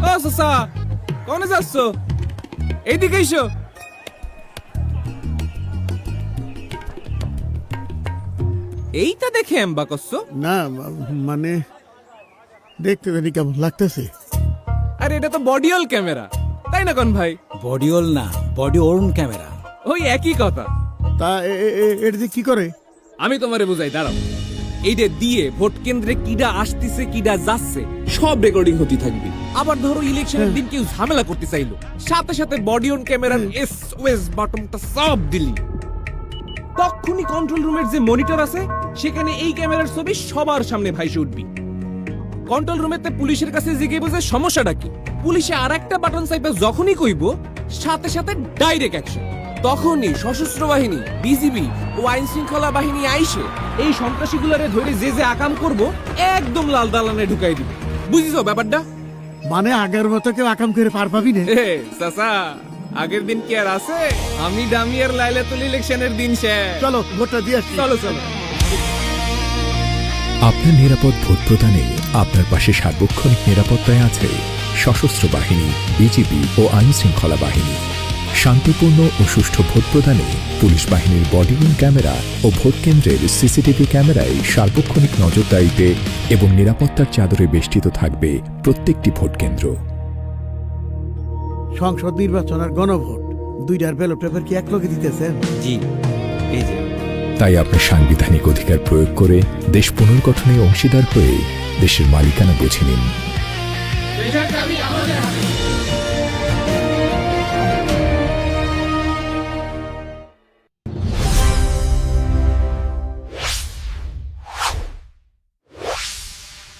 ও সসা, কোনে যাচ্ছ? এইদিকে এসো। এইটা দেখে এম্বা করছো? না মানে দেখতে জানি কেমন লাগতেছে। আরে এটা তো বডিওল ক্যামেরা, তাই না কোন ভাই? বডিওল না, বডি ওর্ন ক্যামেরা। ওই একই কথা। তা এটা দিয়ে কি করে? আমি তোমারে বুঝাই, দাঁড়াও। এইটা দিয়ে ভোট কেন্দ্রে কিডা আসতেছে কিডা যাচ্ছে সব রেকর্ডিং হতে থাকবে। আবার ধরো ইলেকশনের দিন কেউ ঝামেলা করতে চাইলো, সাথে সাথে বডি অন ক্যামেরার এসওএস বাটনটা সব দিলি, তখনই কন্ট্রোল রুমের যে মনিটর আছে সেখানে এই ক্যামেরার ছবি সবার সামনে ভাইসে উঠবি। কন্ট্রোল রুমেতে পুলিশের কাছে জিজ্ঞেস বুঝে সমস্যাটা কি, পুলিশে আর একটা বাটন চাইবে যখনই কইব সাথে সাথে ডাইরেক্ট অ্যাকশন। তখনই সশস্ত্র বাহিনী, বিজিবি ও আইন শৃঙ্খলা বাহিনী আইসে এই সন্ত্রাসীগুলারে ধরে যে যে আকাম করব একদম লাল দালানে ঢুকাই দিবে। বুঝিছো ব্যাপারটা? মানে আগের মতো কেউ আকাম করে পার পাবি না? চাচা, আগের দিন কি আর আছে? আমি ডামিয়ার লাইলাতুল ইলেকশনের দিন শেষ। চলো ভোটটা দিয়ে আসি। চলো চলো। আপনার নিরাপদ ভোট প্রদানে আপনার পাশে সার্বক্ষণিক নিরাপত্তায় আছে সশস্ত্র বাহিনী, বিজিবি ও আইন শৃঙ্খলা বাহিনী। শান্তিপূর্ণ ও সুষ্ঠু ভোট প্রদানে পুলিশ বাহিনীর বডিওন ক্যামেরা ও ভোট কেন্দ্রের সিসিটিভি ক্যামেরায় সার্বক্ষণিক নজরদারিতে এবং নিরাপত্তার চাদরে বেষ্টিত থাকবে প্রত্যেকটি ভোট কেন্দ্র। সংসদ নির্বাচন আর গণভোট দুইটার ব্যালট পেপার কি একলগে দিতেছেন? জি, এই যে। তাই আপনার সাংবিধানিক অধিকার প্রয়োগ করে দেশ পুনর্গঠনে অংশীদার হয়ে দেশের মালিকানা বুঝে নিন।